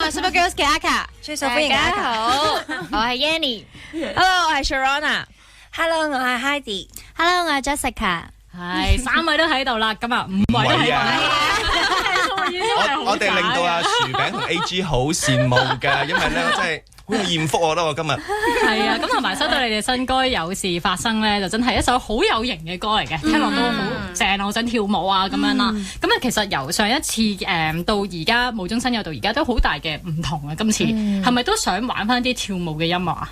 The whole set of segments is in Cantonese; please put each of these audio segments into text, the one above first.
係 Super Girls 嘅 Aka， 最受歡迎嘅大 Aka。家好，我係 Yanny。Hello， 我係 Sharona。Hello， 我係 Heidi。Hello， 我係 Jessica。係3位都喺度啦，今日5位都喺度。我哋令到阿薯餅同 AG 好羨慕㗎，因為咧真係好有艷福我覺得我今日。係啊，咁同埋收到你哋新歌有事發生咧，就真係一首好有型嘅歌嚟嘅，聽落都好正，我想跳舞啊咁樣啦。咁啊，其實由上一次到而家無中生有到而家都好大嘅唔同啊。今次係咪都想玩翻啲跳舞嘅音樂啊？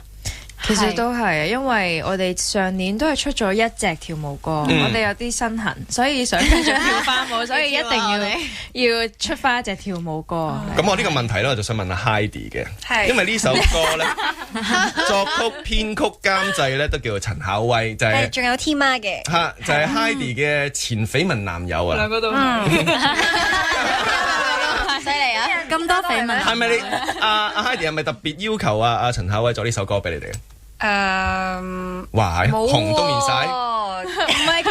其實都係，因為我哋上年都係出咗一隻跳舞歌，我哋有啲身痕，所以想繼續跳翻舞，所以一定要出翻一隻跳舞歌。咁我呢個問題咧，我就想問阿 Heidi 嘅，因為呢首歌咧作曲、編曲、監製咧都叫做陳巧威，就係仲有 T 媽嘅嚇，就係 Heidi 嘅前緋聞男友啊。兩個都犀利啊！咁多緋聞，係咪你阿 Heidi 係咪特別要求阿陳巧威作呢首歌俾你哋？哇，紅都面晒。唔係，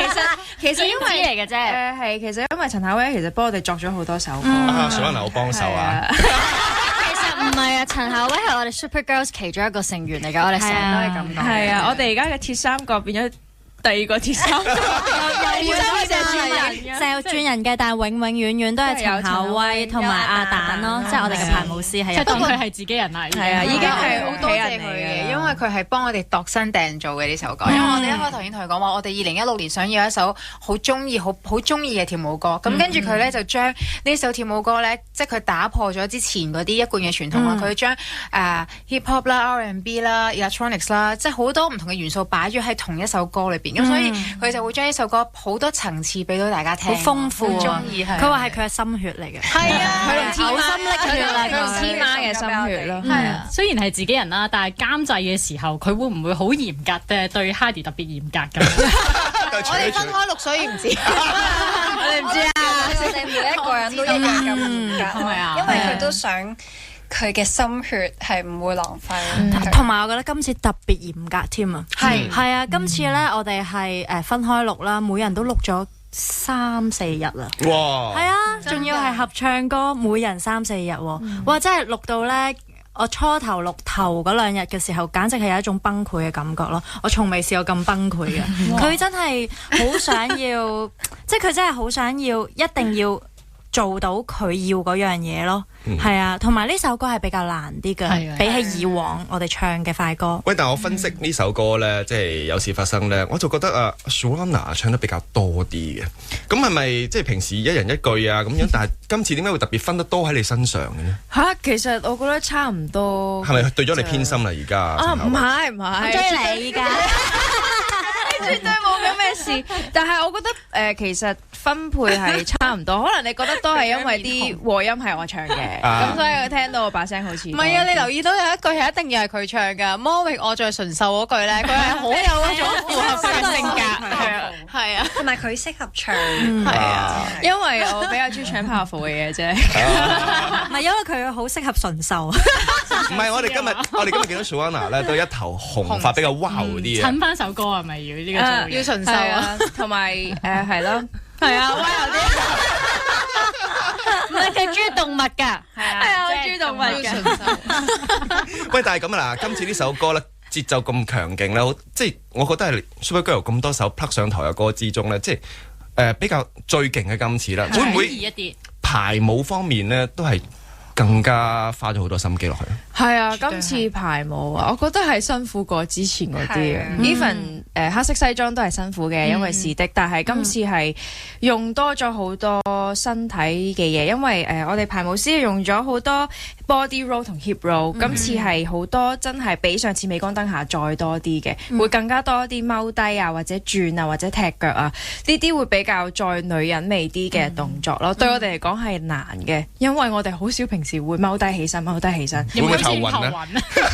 其實因為嚟嘅啫。係其實因為陳巧威其實幫我哋作咗好多首歌。小安好幫手啊！其實唔係啊，陳巧威係我哋 Super Girls 其中一個成員嚟㗎，我哋成日都係咁講。係啊，我哋而家嘅鐵三角變咗第二個鐵三角，又成日轉人嘅，但係永遠都係陳巧威同埋阿蛋咯，即係我哋嘅排舞師係。即係當佢係自己人啦，係啊，已經係好多謝佢嘅，因為佢係幫我哋度身訂造嘅呢首歌。因為我哋一開頭已經同佢講話，我哋2016年想要一首好中意嘅跳舞歌。咁跟住佢咧就將呢首跳舞歌咧，即係佢打破咗之前嗰啲一貫嘅傳統啦。佢將hip hop 啦、R&B 啦、electronics 啦，即係好多唔同嘅元素擺咗喺同一首歌裏邊。咁所以佢就會將呢首歌好多層次俾到大家聽，好豐富。中意係。佢話係佢嘅心血嚟嘅。係啊，佢同心瀝血啦，佢同 T 媽嘅心血咯。係啊，雖然係自己人啦，但係監製嘅時候，佢會唔會好嚴格嘅對 Heidi 特別嚴格㗎？我哋分開錄，所以唔知。我哋唔知啊，我哋每一個人都一樣咁嚴格，係咪啊？因為佢都想佢嘅心血係唔會浪費。同埋我覺得今次特別嚴格添啊！係啊，今次咧我哋係分開錄啦，每人都錄咗3-4日啦。哇！係啊，仲要係合唱歌，每人3-4日喎。哇！真係錄到咧，我初頭錄頭嗰2日嘅時候，簡直係有一種崩潰嘅感覺咯。我從未試過咁崩潰嘅。佢真係好想要，即係佢真係好想要，一定要做到佢要嗰樣嘢咯。係啊，同埋呢首歌係比較難啲嘅，比起以往我哋唱嘅快歌。喂，但係我分析呢首歌咧，即係有事發生咧，我就覺得Sharona 唱得比較多啲嘅。咁係咪即係平時一人一句啊咁樣？但係今次點解會特別分得多喺你身上嘅呢？其實我覺得差唔多。係咪對咗你偏心啦？而家唔係，追你㗎，絕對冇咁嘅事。但係我覺得其實分配係差唔多。可能你覺得都係因為啲和音係我唱嘅，咁所以我聽到我把聲好似。唔係啊，你留意到有一句係一定要係佢唱㗎。魔域我在純秀嗰句咧，佢係好有嗰種符合佢嘅性格。係啊，同埋佢適合唱。係啊，因為我比較中意唱 powerful 嘅嘢啫。唔係因為佢好適合純秀。唔係，我哋今日見到 Sharona 咧，都一頭紅髮比較 wow 啲啊！襯翻首歌係咪要呢個做？要純秀啊，同埋係咯，係啊，wow 啲。唔係佢中意動物㗎，係啊，我中意動物嘅。喂，但係咁啊嗱，今次呢首歌咧節奏咁強勁咧，即係我覺得係 Super Girl 咁多首 plug 上台嘅歌之中咧，即係比較最勁嘅今次啦。會唔會易一啲？排舞方面咧都係更加花咗好多心機落去？係啊，今次排舞啊，我覺得係辛苦過之前嗰啲嘅。Even 黑色西裝都係辛苦嘅，因為是的。但係今次係用多咗好多身體嘅嘢，因為我哋排舞師用咗好多 body roll 同 hip roll。今次係好多真係比上次鎂光燈下再多啲嘅，會更加多啲踎低啊，或者轉啊，或者踢腳啊，呢啲會比較再女人味啲嘅動作咯。對我哋嚟講係難嘅，因為我哋好少平時會踎低起身，踎低起身。會唔會頭暈咧？有啊，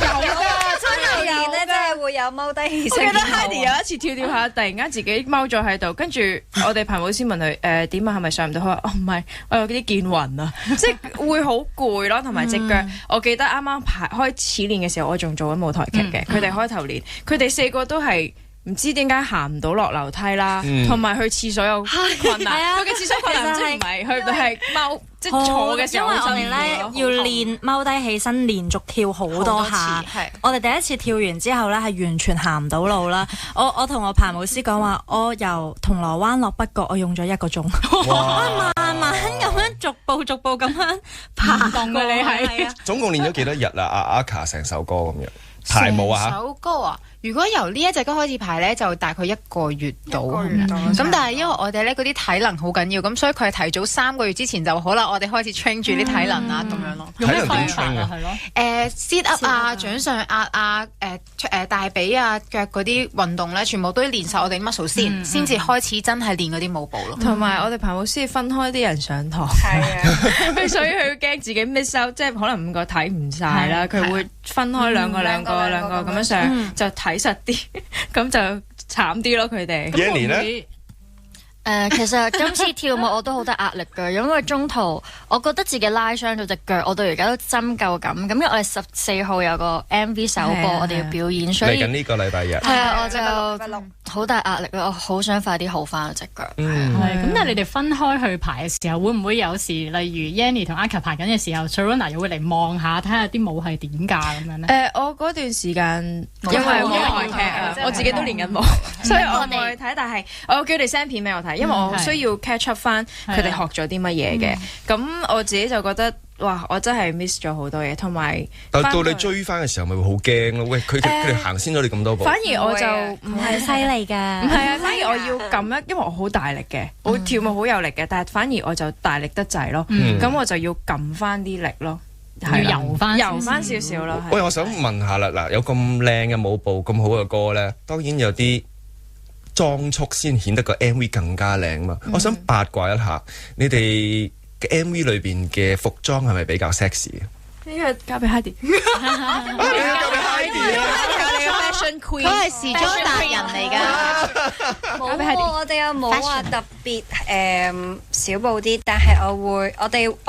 真係有咧，真係會有踎低起身。我記得 Heidi 有一次跳下，突然間自己踎咗喺度，跟住我哋排舞師問佢點啊，係咪上唔到？佢話唔係，我有啲見暈啊，即係會好攰咯，同埋隻腳。我記得啱啱開始練嘅時候，我仲做緊舞台劇嘅，佢哋開頭練，佢哋4個都係唔知點解行唔到落樓梯啦，同埋去廁所有困難。佢嘅廁所困難即係唔係去到係踎，即係坐嘅時候。因為我哋咧要練踎低起身，連續跳好多下。我哋第一次跳完之後咧，係完全行唔到路啦。我同我排舞師講話，我由銅鑼灣落北角，我用咗1個鐘。我慢慢咁樣逐步咁樣爬動嘅，你係。總共練咗幾多日啦？阿卡成首歌咁樣排舞啊？首歌啊！如果由呢一隻歌開始排咧，就大概1個月到。咁但係因為我哋咧嗰啲體能好緊要，咁所以佢係提早3個月之前就好啦。我哋開始 train 住啲體能啊，咁樣咯。用咩方法啊？係咯。sit up 啊，掌上壓啊，大髀啊，腳嗰啲運動咧，全部都要練晒我哋 muscle 先至開始真係練嗰啲舞步咯。同埋我哋排舞師分開啲人上堂，所以佢驚自己 miss out，即係可能5個睇唔晒啦，佢會分開兩個咁樣上，就睇實啲，咁就慘啲咯佢哋。Yanny 咧？其實今次跳舞我都好大壓力㗎，因為中途我覺得自己拉傷咗隻腳，我到而家都針灸咁。咁因為我哋14號有個 MV 首播，我哋要表演，所以嚟緊呢個禮拜日。係啊，我就好大壓力咯，我好想快啲好翻隻腳。咁但係你哋分開去排嘅時候，會唔會有時例如 Yanny 同 Aka 排緊嘅時候 Sharona 又會嚟望下睇下啲舞係點㗎咁樣咧？我嗰段時間因為舞台劇啊，我自己都練緊舞，所以我冇去睇。但係我叫佢哋 send 片俾我睇。因為我需要 catch up 翻佢哋學咗啲乜嘢嘅，咁我自己就覺得哇，我真係 miss 咗好多嘢，同埋但到你追翻嘅時候，咪會好驚咯？喂，佢哋行先咗你咁多步，反而我就唔係犀利㗎，唔係啊，反而我要撳一，因為我好大力嘅，我跳舞好有力嘅，但係反而我就大力得滯咯，咁我就要撳翻啲力咯，要游翻少少咯。喂，我想問下啦，嗱，有咁靚嘅舞步，咁好嘅歌咧，當然有啲裝束先顯得個 MV 更加靚嘛！我想八卦一下，你哋嘅 MV 裏邊嘅服裝係咪比較 sexy 嘅？呢個交俾 Heidi，交俾 Heidi 啊！佢係時裝達人嚟㗎。我哋又冇話特別少布啲，但係我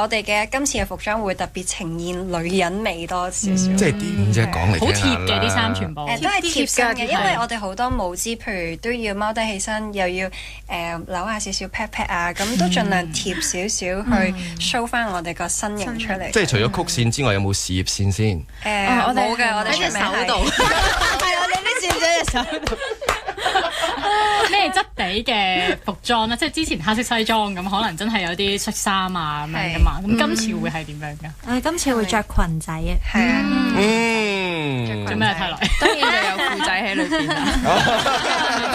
哋嘅今次嘅服裝會特別呈現女人味多少少。即係點啫？講嚟聽下啦。好貼嘅啲衫全部。都係貼身嘅，因為我哋好多舞姿，譬如都要踎低起身，又要扭下少少 pat pat 啊，咁都盡量貼少少去 show 翻我哋個身形出嚟。即係除咗曲線之外，有冇事業線先？我冇嘅，我哋喺隻手度。係我哋啲線喺隻手度。咩質地嘅服裝咧？即係之前黑色西裝咁，可能真係有啲恤衫啊咁樣噶嘛。咁今次會係點樣㗎？今次會着裙仔啊。係啊。做咩睇落？當然就有褲仔喺裏邊啦。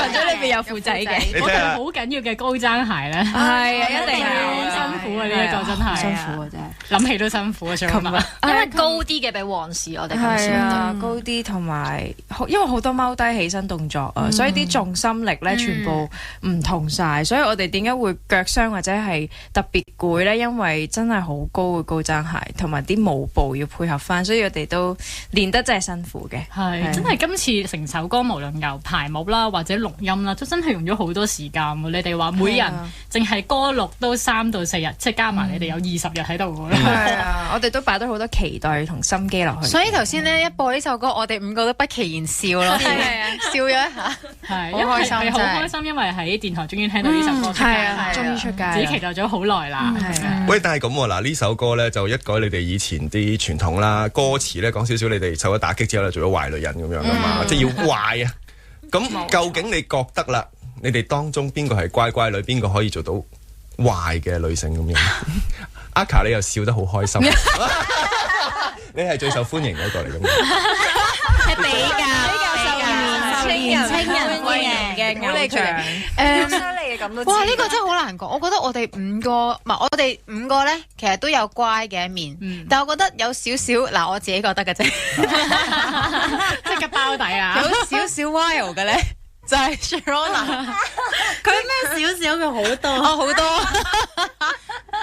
裙仔裏邊有褲仔嘅。我哋好緊要嘅高踭鞋咧。係啊，一定係辛苦啊！呢一個真係辛苦啊，真係。諗起都辛苦啊，想問。因為高啲嘅比皇士，我哋今次係啊，高啲同埋，因為好多踎低起身動作啊，所以啲重心力咧全部唔同晒，所以我哋點解會腳傷或者係特別攰咧？因為真係好高嘅高踭鞋，同埋啲舞步要配合翻，所以我哋都練得真係辛苦嘅。係真係今次成首歌，無論由排舞啦或者錄音啦，都真係用咗好多時間喎。你哋話每人淨係歌錄都3到4日，即係加埋你哋有20日喺度㗎啦。係啊，我哋都擺咗好多期待同心機落去。所以頭先咧一播呢首歌，我哋5個都不期然笑咯，笑咗一下，係好開心，係好開心，因為喺電台終於聽到呢首歌出街，係啊，終於出街，自己期待咗好耐啦。喂，但係咁喎，嗱呢首歌咧就一改你哋以前啲傳統啦，歌詞咧講少少，你哋受咗打擊之後咧做咗壞女人咁樣噶嘛，即係要壞啊！咁究竟你覺得啦，你哋當中邊個係乖乖女，邊個可以做到壞嘅女性咁樣？阿卡你又笑得好開心，你係最受歡迎嗰個嚟㗎嘛？係比較年青人歡迎嘅偶像。犀利嘅咁都知。哇！呢個真係好難講。我覺得我哋5個，唔係我哋5個咧，其實都有乖嘅一面。但係我覺得有少少嗱，我自己覺得嘅啫，即刻包底啊！有少少 wild 嘅咧，就係 Sharona。佢咩少少佢好多，好多。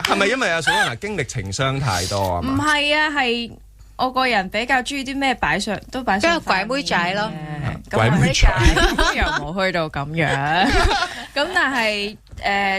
係咪因為阿 Sharona經歷情傷太多啊？唔係啊，係我個人比較中意啲咩擺上都擺上，鬼妹仔咯。鬼妹場又冇去到咁樣。咁但係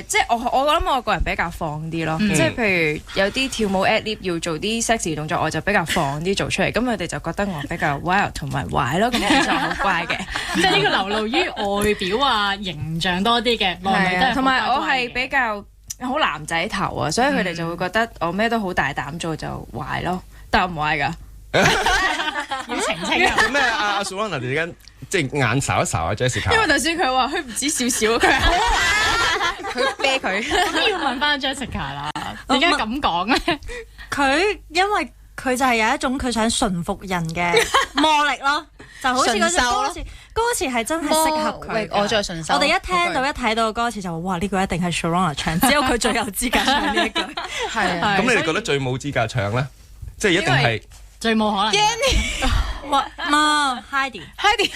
即係我諗我個人比較放啲咯，即係譬如有啲跳舞 ad-lib 要做啲 sexy 動作，我就比較放啲做出嚟，咁佢哋就覺得我比較 wild 同埋壞咯，咁其實我好乖嘅，即係呢個流露於外表啊形象多啲嘅，內裏都係同埋我係比較好男仔頭啊，所以佢哋就會覺得我咩都好大膽做就壞咯，但我唔壞㗎。要澄清啊！咩阿 Suwana 突然間即係眼睄一睄啊 Jessica， 因為頭先佢話佢唔止少少，佢佢啤佢，咁要問翻 Jessica 啦，點解咁講咧？佢因為佢就係有一種佢想馴服人嘅魔力咯，就好似嗰隻歌詞係真係適合佢。我再順手。我哋一聽到一睇到歌詞就話：哇！呢個一定係 Sharona 唱，只有佢最有資格唱呢一句。係咁你哋覺得最冇資格唱咧？即係一定係。最冇可能。Heidi， Heidi，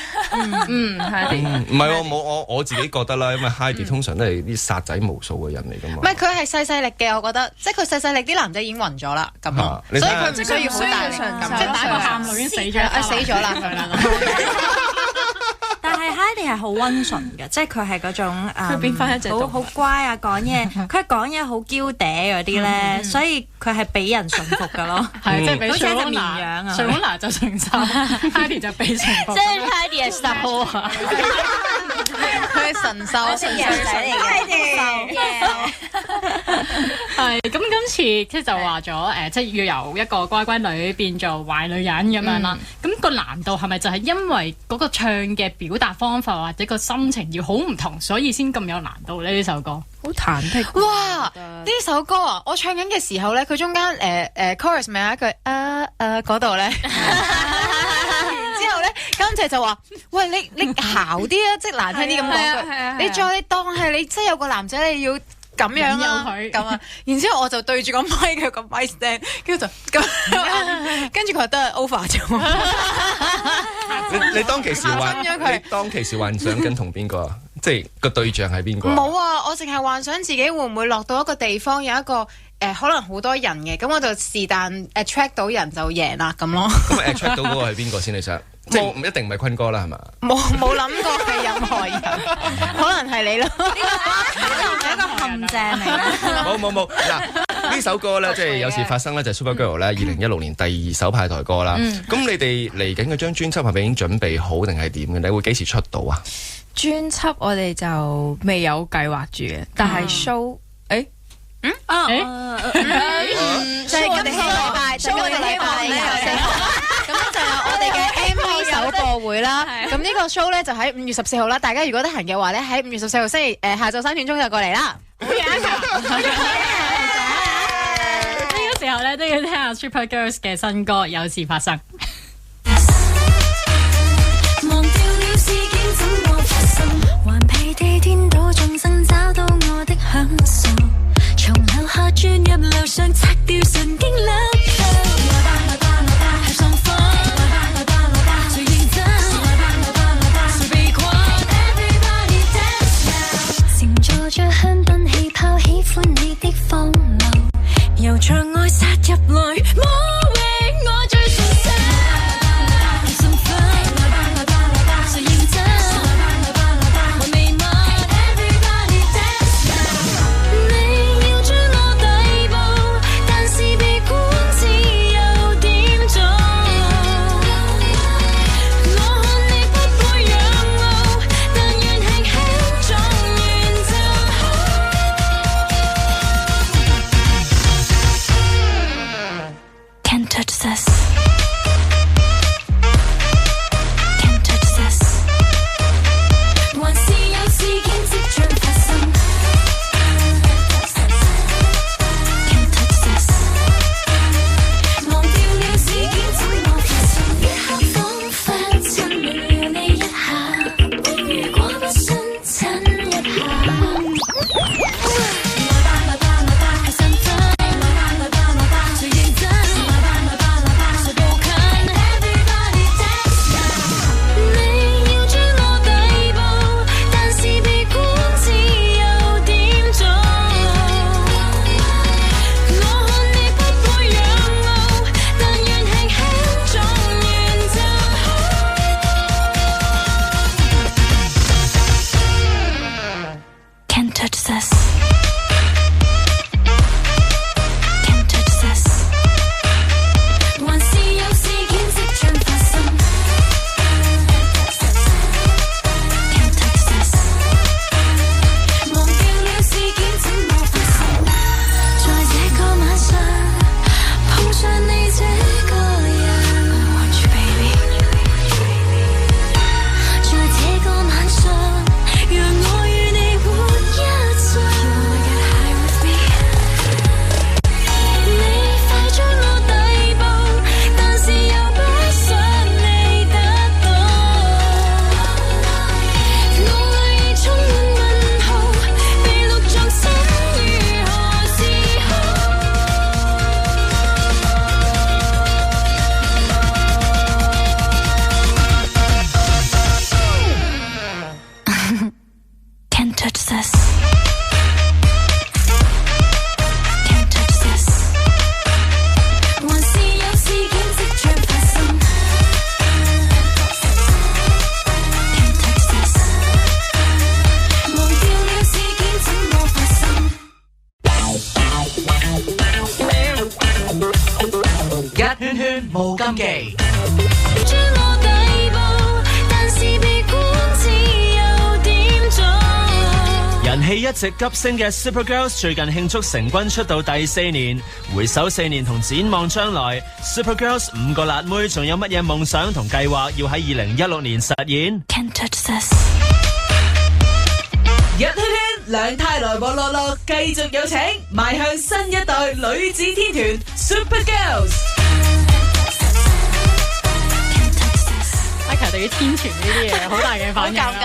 唔係我自己覺得啦，因為 Heidi 通常都係啲殺仔無數嘅人嚟噶嘛。唔係佢係細細力嘅，我覺得，即係佢細細力啲男仔已經暈咗啦，咁咯，所以佢唔需要好大力咁，即係打個喊路已經死咗啦。但係 Heidi 係好溫順嘅，即係佢係嗰種佢變翻一隻好乖啊，講嘢佢講嘢好嬌嗲嗰啲咧，所以佢係俾人馴服㗎咯，係即係俾好似一隻綿羊啊。Sharona 就承受，Heidi 就被馴服。即係 Heidi 係神啊！佢係神獸，係羊仔嚟嘅。係咁今次即係就話咗即係要由一個乖乖女變做壞女人咁樣啦。咁個難度係咪就係因為嗰個唱嘅表達方法或者個心情要好唔同，所以先咁有難度呢？呢首歌好忐忑。哇！呢首歌啊，我唱緊嘅時候咧，佢中間chorus 咪有一句嗰度咧，然之後咧，監製就話：喂，你姣啲啊，即係難聽啲咁講句，你再當係你真係有個男仔你要咁樣啦，咁啊，然之後我就對住個咪嘅個咪 stand， 跟住就咁，跟住佢都係 over 咗。你當其時幻想緊同邊個啊？即係個對象係邊個？冇啊！我淨係幻想自己會唔會落到一個地方有一個可能好多人嘅，咁我就是但 attract 到人就贏啦咁咯。咁 attract 到嗰個係邊個先？你想即係唔一定唔係坤哥啦，係嘛？冇諗過係任何人，可能係你咯。係一個陷阱嚟嘅。冇嗱，呢首歌咧，即係有事發生咧，就係 Supergirl 咧2016年第2首派台歌啦。咁你哋嚟緊嗰張專輯係咪已經準備好定係點嘅？你會幾時出到啊？專輯我哋就未有計劃住嘅，但係 show 就係今個禮拜，就我哋希望咧咁就有我哋嘅 MV 首播會啦。咁呢個 show 咧就喺5月14號啦。大家如果得閒嘅話咧，喺5月14號星期下晝3點鐘就過嚟啦。好嘢！呢個時候咧都要聽下 Super Girls 嘅新歌《有事發生》。忘掉了事件怎麼發生，頑皮地顛倒眾生找到我的享受，從樓下轉入樓上拆掉神經粒球，來吧來吧來吧合上火，來吧來吧來吧誰認真，來吧來吧來吧誰被困 Everybody dance now， 乘坐着香檳氣泡喜歡你的荒謬，由像愛殺入來魔域我最熟悉。你要將我逮捕，但是被管自由。記。將我逮捕，但是被管治又點做？人氣一直急升嘅 Supergirls 最近慶祝成軍出道第4年，回首4年同展望將來 ，Supergirls 5個辣妹仲有乜嘢夢想同計劃要喺2016年實現？ Can't touch this。日圈圈兩太來和樂樂繼續有請，邁向新一代女子天團 Supergirls。阿琪對於天團呢啲嘢好大嘅反應，好尷尬。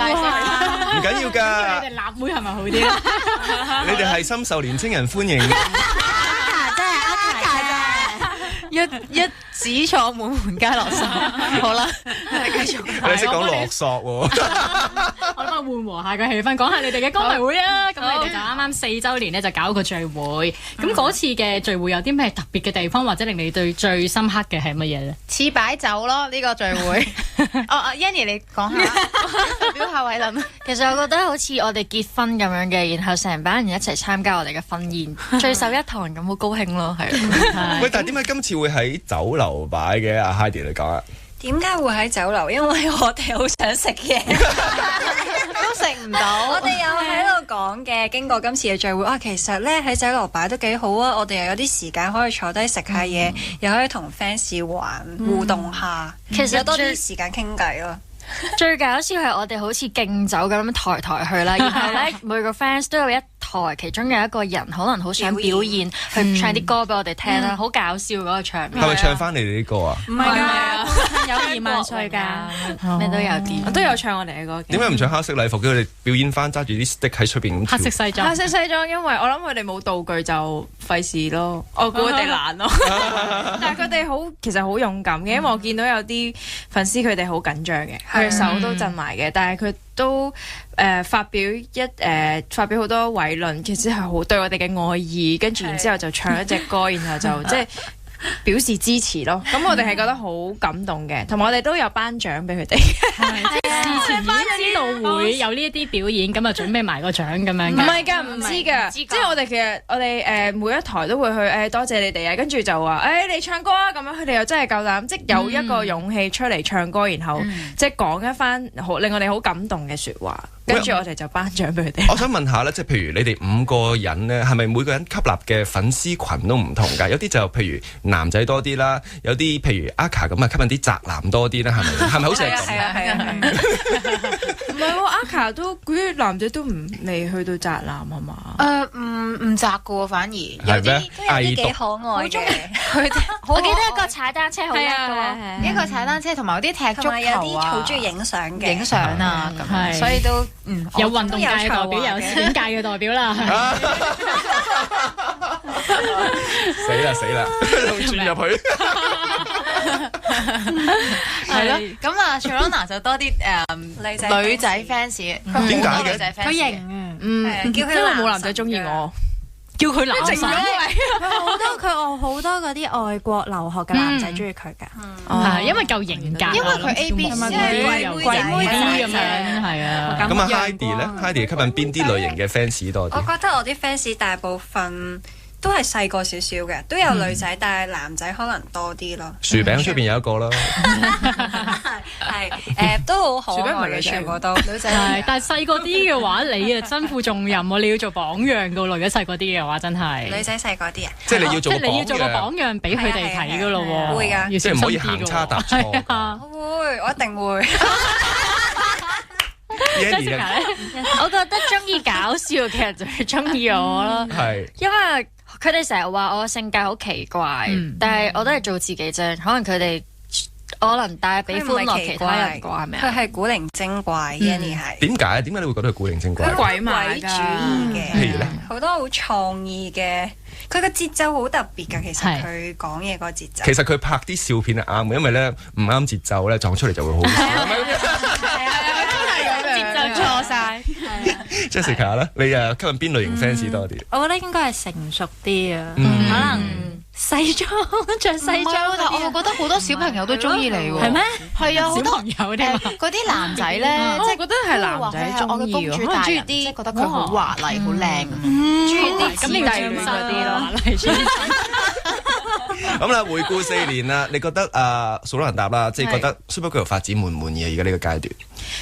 唔緊要㗎，你哋辣妹係咪好啲咧？你哋係深受年青人歡迎。一指錯滿門皆落手，好啦，繼續。你識講落索喎？我諗緩和下個氣氛，講下你哋嘅歌迷會啊！咁你哋就啱啱4週年咧就搞個聚會，咁嗰次嘅聚會有啲咩特別嘅地方，或者令你對最深刻嘅係乜嘢咧？似擺酒咯，呢個聚會。Yanny 你講下，表下偉倫。其實我覺得好似我哋結婚咁樣嘅，然後成班人一齊參加我哋嘅婚宴，聚首一堂咁，好高興咯，係。喂，但係點解今次會喺酒樓擺嘅？阿 Heidi 你講啊。點解會喺酒樓？因為我哋好想食嘢，都食唔到。我哋有喺度講嘅，經過今次嘅聚會啊，其實咧喺酒樓擺都幾好啊！我哋又有啲時間可以坐低食下嘢，又可以同 fans 玩互動下，其實有多啲時間傾偈咯。最搞笑係我哋好似敬酒咁樣台去啦，然後咧每個 fans 都有一台，其中有一個人可能好想表演去唱啲歌俾我哋聽啦，好搞笑嗰個場面。係咪唱翻你哋啲歌啊？唔係㗎，有2萬歲㗎，咩都有啲。我都有唱我哋嘅歌。點解唔唱黑色禮服？叫佢哋表演翻揸住啲 stick 喺出邊咁跳。黑色西裝，黑色西裝，因為我諗佢哋冇道具就費事咯，我估佢哋懶咯。但係佢哋其實好勇敢嘅，因為我見到有啲粉絲佢哋好緊張嘅，佢手都震埋嘅，但係佢都發表好多偉論，其實係好對我哋嘅愛意，跟住然之後就唱一隻歌，然後就即係表示支持咯。咁我哋係覺得好感動嘅，同埋我哋都有頒獎俾佢哋。事前已經知道會有呢一啲表演，咁啊準備埋個獎咁樣。唔係㗎，唔知㗎，即係我哋每一台都會去多謝你哋啊，跟住就話你唱歌啊咁樣，佢哋又真係夠膽，即係有一個勇氣出嚟唱歌，然後即係講一番令我哋好感動嘅説話。跟住我哋就頒獎俾佢哋。我想問下咧，即係譬如你哋5個人咧，係咪每個人吸納嘅粉絲群都唔同㗎？有啲就譬如男仔多啲啦，有啲譬如阿卡咁啊，吸引啲宅男多啲啦，係咪？係咪好似係咁？係啊。唔係喎，阿卡都嗰啲男仔都未去到宅男係嘛？唔宅嘅喎，反而係咩？有啲幾可愛嘅。佢哋我記得一個踩單車好叻嘅，一個踩單車，同埋有啲踢足同埋有啲球啊，好中意影相嘅，影相啊咁，係所以都有運動界嘅代表，有攝影界嘅代表啦。死啦，轉入去。係咯，咁啊 Sharona 就多啲女仔 fans，點解嘅？佢型，叫佢因為冇男仔中意我。叫佢男仔，佢好多嗰啲外國留學嘅男仔中意佢㗎，係因為夠型格，因為佢 ABC 鬼妹啲咁樣，係啊。咁啊 Heidi 咧，Heidi 吸引邊啲類型嘅 fans 多啲？我覺得我啲 fans 大部分都係細個少少嘅，都有女仔，但係男仔可能多啲咯。薯餅出邊有一個啦，係都好可愛嘅，全部都女仔。係，但係細個啲嘅話，你啊身負重任喎，你要做榜樣噶咯。如果細個啲嘅話，真係女仔細個啲啊，即係你要做即係你要做個榜樣俾佢哋睇噶咯喎。會㗎，即係唔可以行差踏錯。我一定會。我覺得中意搞笑嘅人就係中意我咯，係因為佢哋成日話我性格好奇怪，但係我都係做自己啫。可能佢哋可能帶俾歡樂其他人啩，係咪？佢係古靈精怪，Yanny 係。點解？點解你會覺得佢古靈精怪？鬼馬主義嘅，譬如咧，好多好創意嘅。佢個節奏好特別㗎，其實佢講嘢個節奏。其實佢拍啲笑片係啱嘅，因為咧唔啱節奏咧撞出嚟就會好笑。節奏錯晒。Jessica 咧，你啊吸引邊類型 fans 多啲？我覺得應該係成熟啲啊，可能西裝着西裝。但我覺得好多小朋友都中意你喎。係咩？係啊，好多小朋友啲嗰啲男仔咧，即係覺得係男仔中意，可能中意啲即係覺得佢好華麗、好靚，中意啲咁你要弟類嗰啲咯。咁啦，回顧4年啦，你覺得數多人答啦，即係覺得 Supergirl 發展滿唔滿意啊？而家呢個階段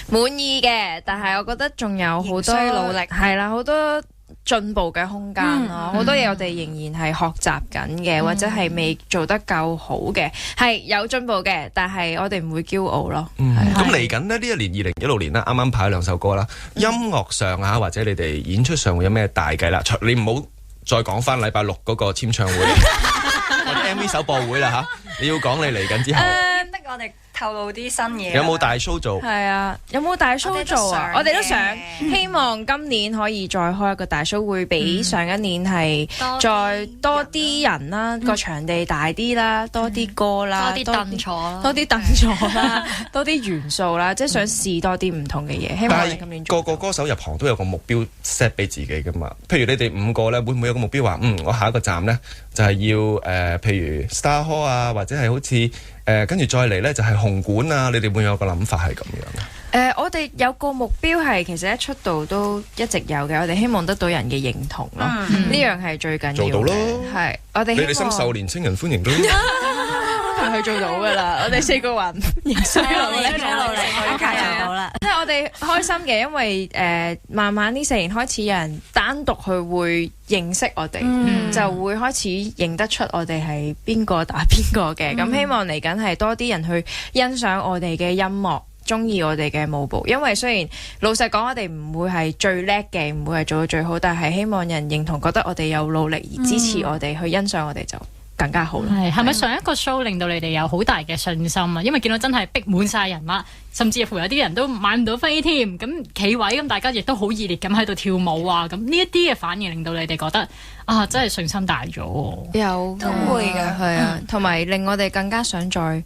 滿意嘅，但係我覺得仲有好多仍需努力係啦，好多進步嘅空間咯，好多嘢我哋仍然係學習緊嘅，或者係未做得夠好嘅，係有進步嘅，但係我哋唔會驕傲咯。咁嚟緊呢一年2016年啦，啱啱排咗2首歌啦，音樂上啊或者你哋演出上會有咩大計啦？你唔好再講翻禮拜6嗰個簽唱會或者 MV 首播會啦嚇，你要講你嚟緊之後。逼我哋透露啲新嘢。有冇大 show 做？係啊，有冇大 show 做啊？我哋都想，希望今年可以再開一個大 show，會比上一年係再多啲人啦，個場地大啲啦，多啲歌啦，多啲凳坐啦，多啲凳坐啦，多啲元素啦，即係想試多啲唔同嘅嘢。希望我哋今年個個歌手入行都有個目標 set 俾自己噶嘛。譬如你哋5個咧，會唔會有個目標話，我下一個站咧就係要譬如 Star Hall 啊，或者係好似跟住再嚟咧就係紅館啊，你哋會有個諗法係咁樣嘅？我哋有個目標係其實一出道都一直有嘅，我哋希望得到人嘅認同咯，呢樣係最緊要嘅。做到咯，係我哋你哋深受年青人歡迎都佢做到噶啦，我哋4個人仍需努力，好快做到啦。即係我哋開心嘅，因為慢慢呢4年開始有人單獨去會認識我哋，就會開始認得出我哋係邊個打邊個嘅。咁希望嚟緊係多啲人去欣賞我哋嘅音樂，中意我哋嘅舞步。因為雖然老實講，我哋唔會係最叻嘅，唔會係做到最好，但係希望人認同，覺得我哋有努力而支持我哋，去欣賞我哋就更加好啦。係咪上一個 show 令到你哋有好大嘅信心啊？因為見到真係逼滿晒人啦，甚至乎有啲人都買唔到飛添，咁企位咁大家亦都好熱烈咁喺度跳舞啊！咁呢一啲嘅反應令到你哋覺得真係信心大咗。有都會嘅，係啊，同埋令我哋更加想再嘗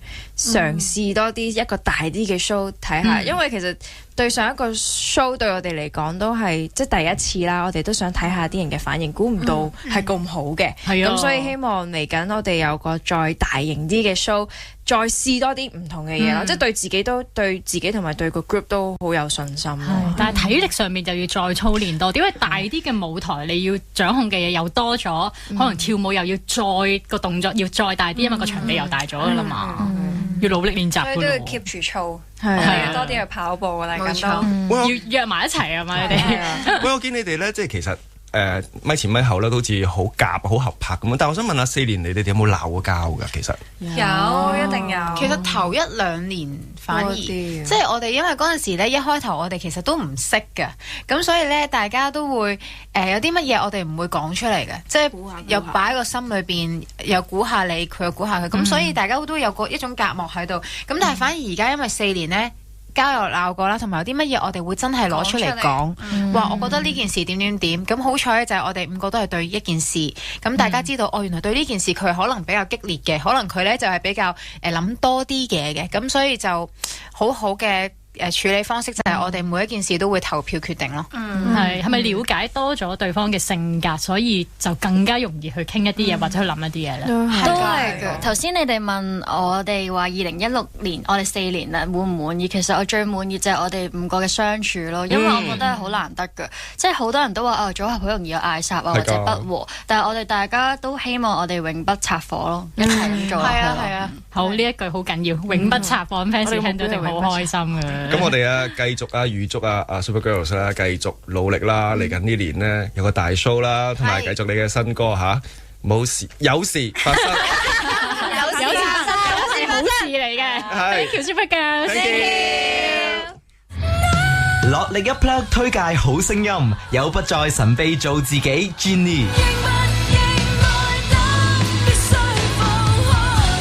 試多啲一個大啲嘅 show 睇下，因為其實對上一個 show 對我哋嚟講都係即係第一次啦，我哋都想睇下啲人嘅反應，估唔到係咁好嘅，咁所以希望嚟緊我哋有個再大型啲嘅 show。再試多啲唔同嘅嘢咯，即係對自己同埋對個 group 都好有信心咯。但係體力上面就要再操練多啲，因為大啲嘅舞台你要掌控嘅嘢又多咗，可能跳舞又要再個動作要再大啲，因為個場地又大咗㗎啦嘛，要努力練習㗎咯。所以都要 keep 住操，要多啲去跑步㗎啦，咁都要約埋一齊啊嘛，你哋。喂，我見你哋咧，即係其實咪前咪後咧，都好似好夾好合拍咁樣。但係我想問下，4年你哋有冇鬧過交㗎？其實有，一定有。其實頭1-2年反而，即係我哋因為嗰陣時咧，一開頭我哋其實都唔識嘅，咁所以咧大家都會有啲乜嘢我哋唔會講出嚟嘅，即係又擺喺個心裏邊，又估下你，佢又估下佢，咁所以大家都有一種隔膜喺度。咁但係反而而家因為4年咧。交又鬧過啦，同埋有啲乜嘢我哋會真係攞出嚟講，話我覺得呢件事點點點，咁好彩就係我哋5個都係對一件事，咁大家知道原來對呢件事佢可能比較激烈嘅，可能佢呢就係比較諗多啲嘢嘅，咁所以就好好嘅處理方式就係我哋每一件事都會投票決定咯。係咪了解多咗對方嘅性格，所以就更加容易去傾一啲嘢或者去諗一啲嘢咧？都係嘅。頭先你哋問我哋話2016年我哋4年啦滿唔滿意？其實我最滿意就係我哋5個嘅相處咯，因為我覺得係好難得嘅。即係好多人都話組合好容易有嗌霎或者不和，但係我哋大家都希望我哋永不拆夥咯，一齊咁做。係啊，好，呢一句好緊要，永不拆夥，fans 聽到一定好開心嘅。咁我哋繼續預祝Supergirls 啦，繼續努力啦！嚟緊呢年呢，有個大 show 啦，同埋繼續你嘅新歌嚇，冇事有事發生，有事發生係好事嚟嘅。Thank you Supergirls，落力一 plug 推介好聲音，有不再神秘做自己 Jennie。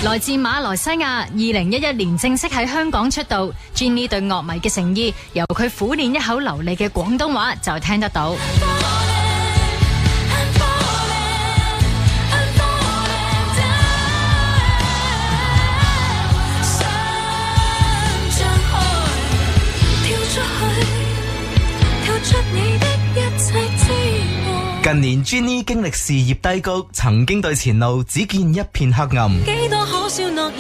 來自馬來西亞，2011年正式喺香港出道。Jennie 對樂迷嘅誠意，由佢苦練一口流利嘅廣東話就聽得到。近年 Jennie 經歷事業低谷，曾經對前路只見一片黑暗。